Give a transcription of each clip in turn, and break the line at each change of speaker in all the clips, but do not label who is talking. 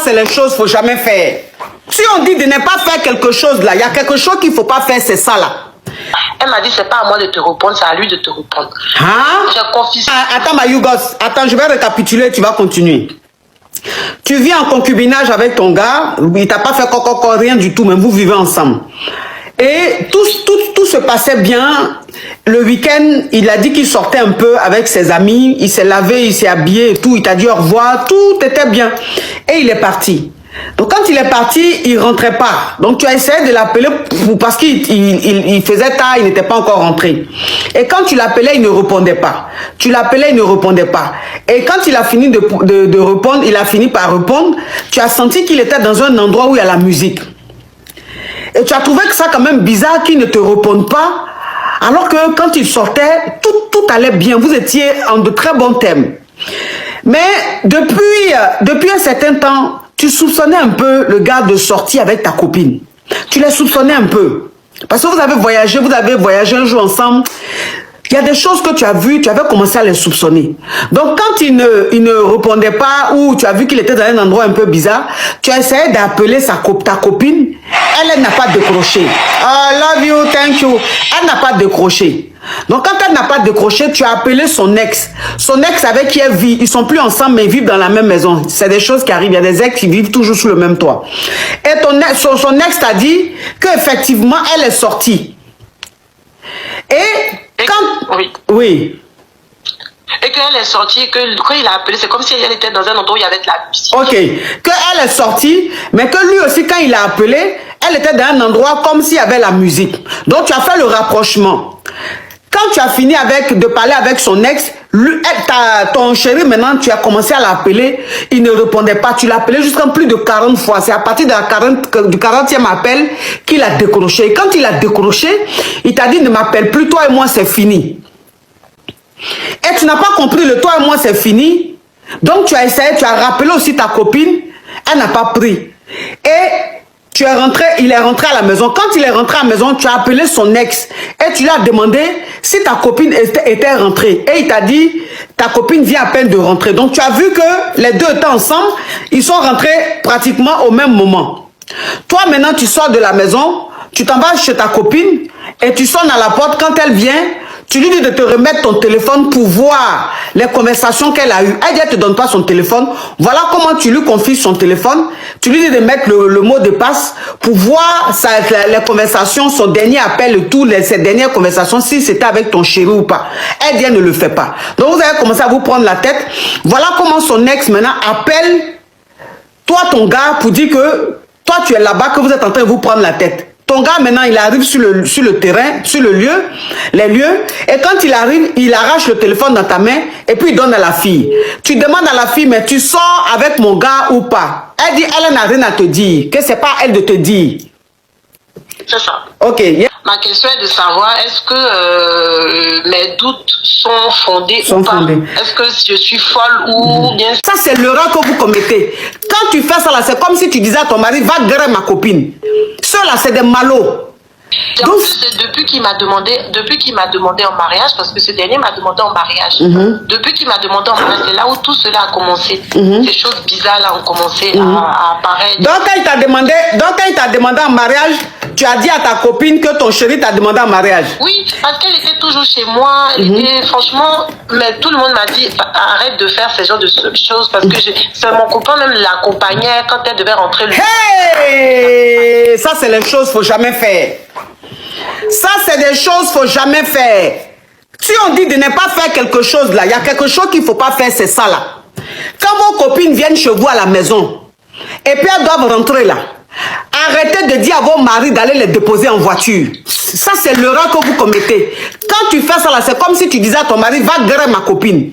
c'est les choses qu'il ne faut jamais faire. Si on dit de ne pas faire quelque chose là, il y a quelque chose qu'il ne faut pas faire, c'est ça là.
Elle m'a dit, c'est pas à moi de te répondre, c'est à lui de te répondre.
Hein?
J'ai confisqué.
Attends, Mayugos, attends, je vais récapituler, tu vas continuer. Tu vis en concubinage avec ton gars, il t'a pas fait rien du tout, mais vous vivez ensemble. Et tout se passait bien. Le week-end, il a dit qu'il sortait un peu avec ses amis, il s'est lavé, il s'est habillé et tout, il t'a dit au revoir, tout était bien. Et il est parti. Donc quand il est parti, il rentrait pas. Donc tu as essayé de l'appeler parce qu'il faisait tard, il n'était pas encore rentré. Et quand tu l'appelais, il ne répondait pas. Tu l'appelais, il ne répondait pas. Et quand il a fini de répondre, il a fini par répondre, tu as senti qu'il était dans un endroit où il y a la musique. Et tu as trouvé que ça quand même bizarre qu'il ne te réponde pas, alors que quand il sortait, tout allait bien. Vous étiez en de très bons thèmes. Mais depuis un certain temps, tu soupçonnais un peu le gars de sortir avec ta copine. Tu les soupçonnais un peu. Parce que vous avez voyagé un jour ensemble. Il y a des choses que tu as vues, tu avais commencé à les soupçonner. Donc quand il ne répondait pas ou tu as vu qu'il était dans un endroit un peu bizarre, tu as essayé d'appeler ta copine. Elle n'a pas décroché. I love you, thank you. Elle n'a pas décroché. Donc quand elle n'a pas décroché, tu as appelé son ex. Son ex avec qui elle vit, ils sont plus ensemble mais ils vivent dans la même maison. C'est des choses qui arrivent. Il y a des ex qui vivent toujours sous le même toit. Et son ex t'a dit qu'effectivement elle est sortie. Et quand... Oui.
Et qu'elle est sortie, que quand il a appelé, c'est comme si elle était dans un endroit où il y avait de la musique.
Ok. Qu'elle est sortie, mais que lui aussi, quand il a appelé, elle était dans un endroit comme s'il y avait la musique. Donc, tu as fait le rapprochement. Quand tu as fini de parler avec son ex, ton chéri, maintenant, tu as commencé à l'appeler, il ne répondait pas. Tu l'appelais jusqu'à plus de 40 fois. C'est à partir du 40e appel qu'il a décroché. Et quand il a décroché, il t'a dit, ne m'appelle plus, toi et moi, c'est fini. Et tu n'as pas compris, le toi et moi, c'est fini. Donc, tu as essayé, tu as rappelé aussi ta copine, elle n'a pas pris. Et il est rentré à la maison. Quand il est rentré à la maison, tu as appelé son ex et tu lui as demandé si ta copine était rentrée. Et il t'a dit, ta copine vient à peine de rentrer. Donc, tu as vu que les deux étaient ensemble, ils sont rentrés pratiquement au même moment. Toi, maintenant, tu sors de la maison, tu t'en vas chez ta copine et tu sonnes à la porte. Quand elle vient, tu lui dis de te remettre ton téléphone pour voir les conversations qu'elle a eues. Elle dit, elle ne te donne pas son téléphone. Voilà comment tu lui confies son téléphone. Tu lui dis de mettre le mot de passe pour voir les conversations, son dernier appel et tout, ses dernières conversations, si c'était avec ton chéri ou pas. Elle dit, elle ne le fait pas. Donc, vous avez commencé à vous prendre la tête. Voilà comment son ex, maintenant, appelle toi, ton gars, pour dire que toi, tu es là-bas, que vous êtes en train de vous prendre la tête. Ton gars, maintenant, il arrive sur le terrain, sur les lieux, et quand il arrive, il arrache le téléphone dans ta main, et puis il donne à la fille. Tu demandes à la fille, mais tu sors avec mon gars ou pas? Elle dit, elle n'a rien à te dire, que c'est pas elle de te dire.
C'est ça.
Ok.
Ma question est de savoir, est-ce que mes doutes sont fondés ou pas? Est-ce que je suis folle ou bien...
Ça, c'est l'erreur que vous commettez. Quand tu fais ça, là, c'est comme si tu disais à ton mari, va guérir ma copine. Ceux-là, c'est des malots.
Donc, c'est depuis qu'il m'a demandé en mariage, parce que ce dernier m'a demandé en mariage. Depuis qu'il m'a demandé en mariage, c'est là où tout cela a commencé. Ces choses bizarres là ont commencé à apparaître.
Donc quand il t'a demandé en mariage, tu as dit à ta copine que ton chéri t'a demandé en mariage?
Oui, parce qu'elle était toujours chez moi. Et franchement, mais tout le monde m'a dit, arrête de faire ce genre de choses, parce que c'est mon copain même l'accompagnait quand elle devait rentrer.
Hey! Ça, c'est les choses qu'il ne faut jamais faire. Ça, c'est des choses qu'il ne faut jamais faire. Si on dit de ne pas faire quelque chose là, il y a quelque chose qu'il ne faut pas faire, c'est ça là. Quand vos copines viennent chez vous à la maison, et puis elles doivent rentrer là, arrêtez de dire à vos maris d'aller les déposer en voiture. Ça, c'est l'erreur que vous commettez. Quand tu fais ça là, c'est comme si tu disais à ton mari, va guérir ma copine.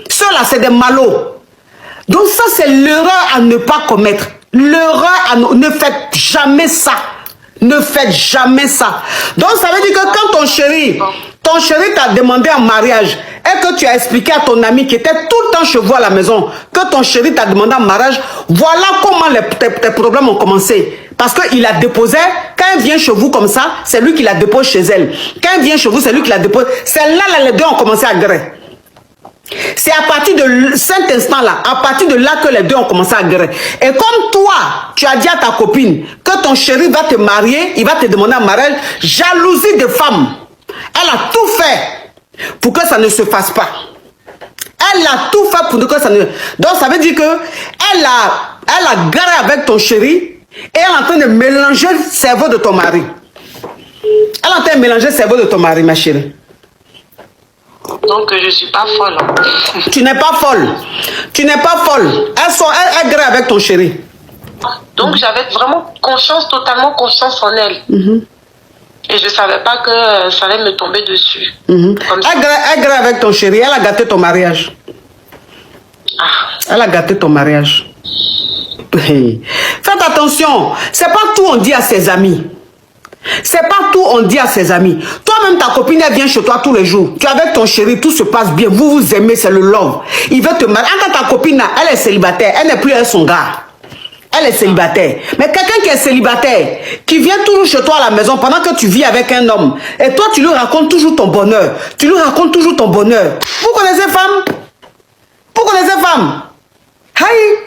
Ceux-là, c'est des malots. Donc ça, c'est l'erreur à ne pas commettre. L'erreur à ne faites jamais ça. Ne faites jamais ça. Donc ça veut dire que quand ton chéri t'a demandé en mariage et que tu as expliqué à ton ami qui était tout le temps chez vous à la maison que ton chéri t'a demandé en mariage, voilà comment tes problèmes ont commencé. Parce qu'il la déposé, quand elle vient chez vous comme ça, c'est lui qui la dépose chez elle. Quand elle vient chez vous, c'est lui qui la dépose. C'est là, les deux ont commencé à gré. C'est à partir de cet instant-là, à partir de là que les deux ont commencé à guérir. Et comme toi, tu as dit à ta copine que ton chéri va te marier, il va te demander en mariage, jalousie de femme. Elle a tout fait pour que ça ne se fasse pas. Elle a tout fait pour que ça ne... Donc ça veut dire que elle a garé avec ton chéri et elle est en train de mélanger le cerveau de ton mari. Elle est en train de mélanger le cerveau de ton mari, ma chérie.
Donc je ne suis pas folle.
Tu n'es pas folle. Tu n'es pas folle. Elle grave avec ton chéri.
Donc j'avais vraiment confiance, totalement confiance en elle. Et je ne savais pas que ça allait me tomber dessus.
Elle grave avec ton chéri. Elle a gâté ton mariage. Elle a gâté ton mariage. Faites attention. C'est pas tout on dit à ses amis. C'est pas tout on dit à ses amis. Toi-même, ta copine, elle vient chez toi tous les jours. Tu es avec ton chéri, tout se passe bien. Vous vous aimez, c'est le love. Il veut te marier. Quand ta copine, elle est célibataire, elle n'est plus avec son gars. Elle est célibataire. Mais quelqu'un qui est célibataire, qui vient toujours chez toi à la maison pendant que tu vis avec un homme, et toi, tu lui racontes toujours ton bonheur. Tu lui racontes toujours ton bonheur. Vous connaissez femme? Vous connaissez femme? Aïe!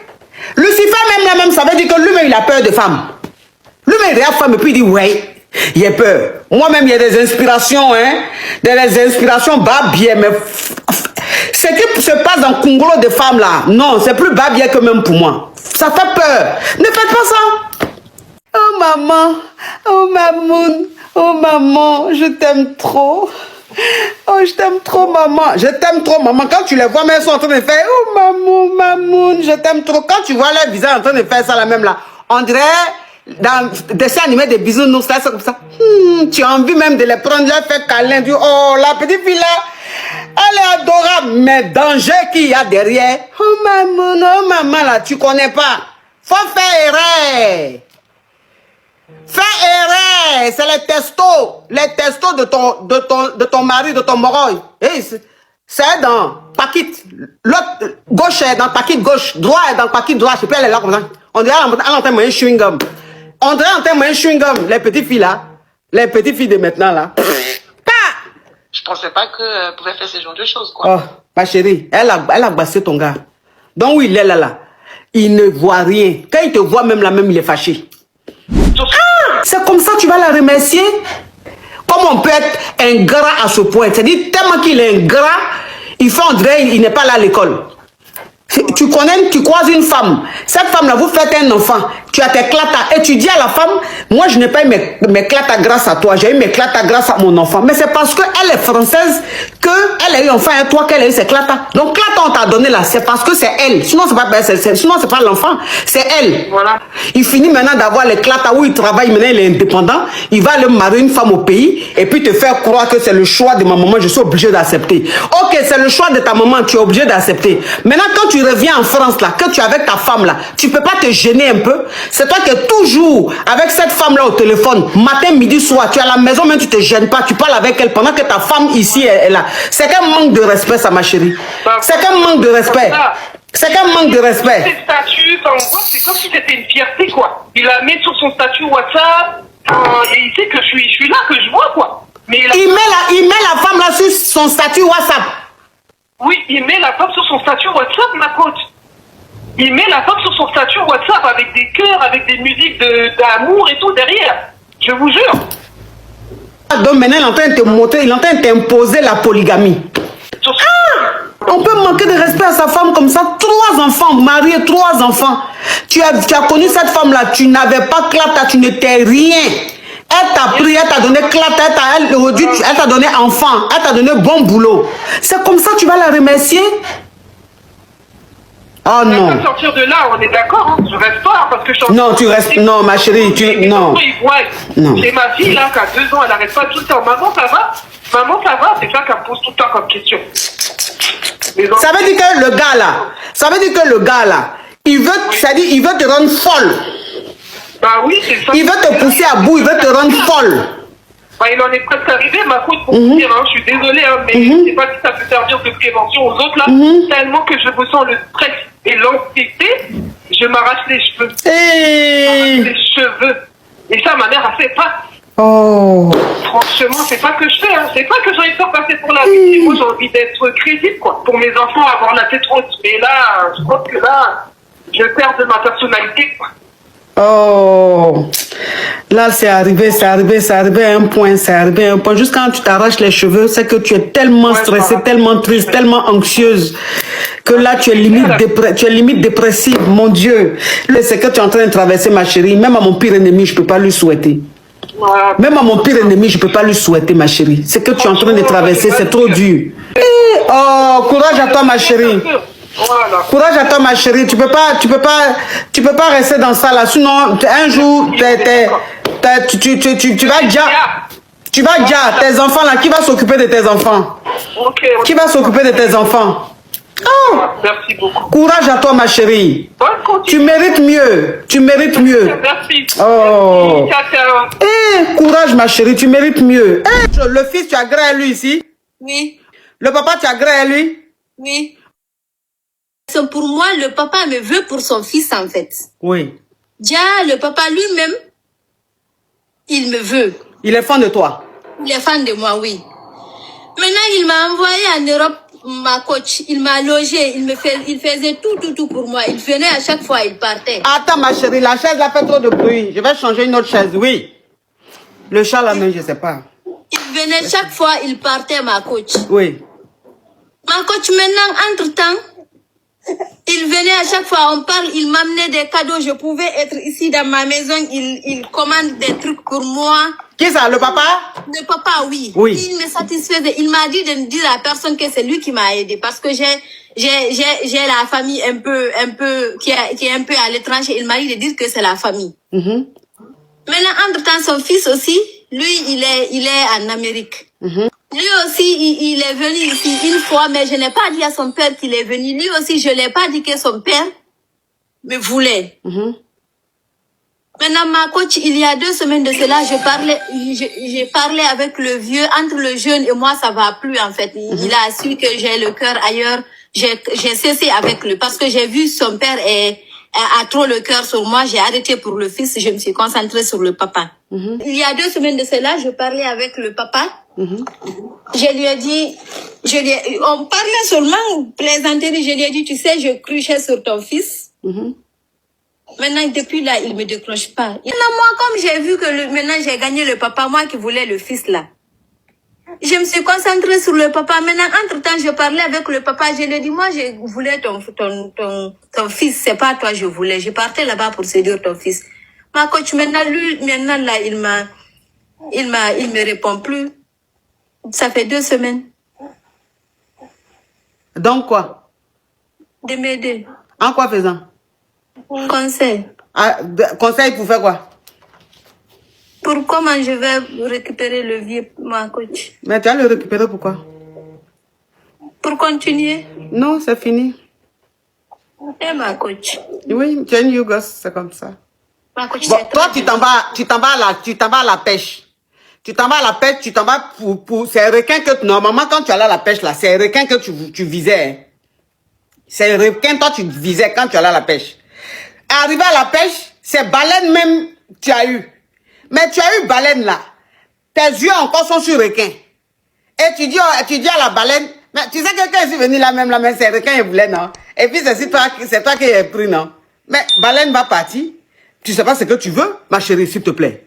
Lucifer même, ça veut dire que lui-même, il a peur de femmes. Lui-même, il regarde femme et puis il dit, ouais. Il a peur. Moi-même, il y a des inspirations, hein. Des inspirations bas bien, mais ce qui se passe dans le Congo de femmes là, non, c'est plus bas bien que même pour moi. Ça fait peur. Ne faites pas ça. Oh maman, oh mamoun, oh maman, je t'aime trop. Oh, je t'aime trop, maman. Je t'aime trop, maman. Quand tu les vois, mais elles sont en train de faire, oh maman, mamoun, je t'aime trop. Quand tu vois leur visage en train de faire ça, la même là, on dirait dans des dessins animés des bisounours, là, c'est comme ça. Tu as envie même de les prendre, leur faire câlin. Tu dis, oh, la petite fille là, elle est adorable. Mais danger qu'il y a derrière. Oh maman, là, tu connais pas. Faut faire erreur. Fais erreur. C'est les testos de ton mari, de ton moroï. C'est dans paquet. L'autre gauche est dans paquet gauche. Droit est dans paquet droit. Je sais pas, elle est là comme ça. On dirait elle est en train de manger chewing gum. On dirait en train de manger chewing gum. Les petites filles là. Les petites filles de maintenant là.
Je pensais pas qu'elle pouvait faire ce genre de choses, quoi.
Oh, ma chérie, elle a bassé ton gars. Donc où il est là. Il ne voit rien. Quand il te voit même là, même il est fâché. C'est comme ça que tu vas la remercier. Comment on peut être ingrat à ce point? C'est-à-dire, tellement qu'il est ingrat, il fait en dirait il n'est pas là à l'école. Tu connais, tu croises une femme. Cette femme-là, vous faites un enfant. Tu as tes clatas. Et tu dis à la femme, moi, je n'ai pas eu mes clatas grâce à toi. J'ai eu mes clatas grâce à mon enfant. Mais c'est parce qu'elle est française qu'elle a eu enfant à toi qu'elle a eu ses clatas. Donc, clatas, on t'a donné là. C'est parce que c'est elle. Sinon, c'est pas l'enfant. C'est elle. Voilà. Il finit maintenant d'avoir les clatas où il travaille. Maintenant, il est indépendant. Il va aller marier une femme au pays et puis te faire croire que c'est le choix de ma maman. Je suis obligé d'accepter. Ok, c'est le choix de ta maman. Tu es obligé d'accepter. Maintenant, quand tu reviens en France là, que tu es avec ta femme là, tu peux pas te gêner un peu? C'est toi qui es toujours avec cette femme là au téléphone, matin, midi, soir, tu es à la maison, même tu te gênes pas, tu parles avec elle pendant que ta femme ici est là. C'est qu'un manque de respect, ça, ma chérie. C'est qu'un manque de respect. C'est qu'un manque de respect.
C'est comme si c'était une fierté, quoi. Il la met sur son statut WhatsApp, et il sait que je suis là, que je vois, quoi. Mais
il met la femme là sur son statut WhatsApp.
Oui, il met la femme sur son statut WhatsApp, ma pote. Il met la femme sur son statut WhatsApp avec des cœurs, avec des musiques d'amour et tout derrière. Je vous jure.
Donc maintenant, il est en train de te montrer, il est en train de t'imposer la polygamie. On peut manquer de respect à sa femme comme ça. 3 enfants, mariés, 3 enfants. Tu as connu cette femme-là, tu n'avais pas clata, tu n'étais rien. Elle t'a pris, elle t'a donné clata, elle t'a donné enfant, elle t'a donné bon boulot. C'est comme ça que tu vas la remercier? Oh non.
À sortir de là, on est d'accord, hein. Je reste pas parce que je suis...
Non, tu restes. Non, ma chérie, non.
Non. C'est ma fille là qui a 2 ans, elle n'arrête pas tout le temps. Maman, ça va? Maman, ça va? C'est ça qu'elle me pose tout le temps comme question.
Ça veut dire que le gars là, il veut, c'est-à-dire, il veut te rendre folle.
Bah oui, c'est ça.
Il veut te pousser à bout, il veut te rendre folle.
Bah, il en est presque arrivé, ma faute pour vous dire, hein. Je suis désolée, hein, mais je ne sais pas si ça peut servir de prévention aux autres là. Tellement que je ressens le stress et l'anxiété, je m'arrache les cheveux. Je m'arrache les cheveux. Et ça, ma mère a fait pas.
Oh.
franchement, c'est pas que je fais, hein. C'est pas que j'ai envie de faire passer pour la victime. Moi, j'ai envie d'être crédible, quoi. Pour mes enfants, avoir la tête haute. Mais là, je pense que là, je perds de ma personnalité, quoi.
Oh, là c'est arrivé à un point, Juste quand tu t'arraches les cheveux, c'est que tu es tellement stressée, tellement triste, tellement anxieuse, que là tu es limite dépressive, mon Dieu. C'est que tu es en train de traverser, ma chérie. Même à mon pire ennemi, je peux pas lui souhaiter. Même à mon pire ennemi, je peux pas lui souhaiter, ma chérie. C'est que tu es en train de traverser, c'est trop dur. Oh, courage à toi, ma chérie.
Voilà.
Courage à toi, ma chérie. Tu peux pas rester dans ça là. Sinon, un jour, tu vas déjà, tes enfants là. Qui va s'occuper de tes enfants? Qui va s'occuper de tes enfants? Oh.
Merci beaucoup.
Courage à toi, ma chérie. Tu mérites mieux.
Merci.
Oh.
Merci.
Courage, ma chérie. Tu mérites mieux. Le fils, tu as gré à lui ici?
Oui.
Le papa, tu as gré à lui?
Oui. Pour moi, le papa me veut pour son fils, en fait.
Oui.
Déjà, le papa lui-même, il me veut.
Il est fan de toi?
Il est fan de moi, oui. Maintenant, il m'a envoyé en Europe, ma coach. Il m'a logé. Il faisait tout pour moi. Il venait à chaque fois, il partait.
Attends, ma chérie, la chaise là fait trop de bruit. Je vais changer une autre chaise, oui. Le chat là, même, je sais pas.
Il venait chaque fois, il partait, ma coach.
Oui.
Ma coach, maintenant, entre-temps, il venait à chaque fois, on parle, il m'amenait des cadeaux. Je pouvais être ici dans ma maison, il commande des trucs pour moi.
Qui ça, le papa?
Le papa, oui.
Oui.
Il me satisfaisait. Il m'a dit de dire à personne que c'est lui qui m'a aidé parce que j'ai la famille un peu qui est un peu à l'étranger. Il m'a dit de dire que c'est la famille. Maintenant, entre-temps, son fils aussi, lui, il est en Amérique. Lui aussi, il est venu ici une fois, mais je n'ai pas dit à son père qu'il est venu. Lui aussi, je l'ai pas dit que son père me voulait. Maintenant, ma coach, il y a 2 semaines de cela, j'ai parlé avec le vieux. Entre le jeune et moi, ça va plus, en fait. Il a su que j'ai le cœur ailleurs. J'ai cessé avec lui parce que j'ai vu son père a trop le cœur sur moi. J'ai arrêté pour le fils. Je me suis concentrée sur le papa. Il y a 2 semaines de cela, je parlais avec le papa. Je lui ai dit, on parlait seulement plaisanterie. Je lui ai dit, tu sais, je cruchais sur ton fils. Maintenant, depuis là, il me décroche pas. Maintenant, moi, comme j'ai vu que maintenant j'ai gagné le papa, moi qui voulais le fils là. Je me suis concentrée sur le papa. Maintenant, entre-temps, je parlais avec le papa. Je lui ai dit, moi, je voulais ton fils. C'est pas toi, je voulais. Je partais là-bas pour séduire ton fils. Ma coach, maintenant, là, il me répond plus. Ça fait 2 semaines.
Donc quoi?
De m'aider.
En quoi faisant?
Conseil.
Conseil pour faire quoi?
Pour comment je vais récupérer le vieux, ma coach.
Mais tu vas le récupérer pourquoi?
Pour continuer.
Non, c'est fini.
Et ma coach.
Oui, tu es une gosse, c'est comme ça.
Ma coach,
Bon, toi, tu t'en vas à la pêche. Tu t'en vas à la pêche, tu t'en vas pour c'est requin que normalement quand tu allais à la pêche là, c'est requin que tu visais. Hein. C'est requin toi tu visais quand tu allais à la pêche. Arrivé à la pêche, c'est baleine même tu as eu. Mais tu as eu baleine là. Tes yeux encore sont sur requin. Et tu dis à la baleine, mais tu sais que quand je suis venu là même, c'est requin il voulait non. Et puis c'est toi qui es pris non. Mais baleine va partir. Tu sais pas ce que tu veux, ma chérie, s'il te plaît.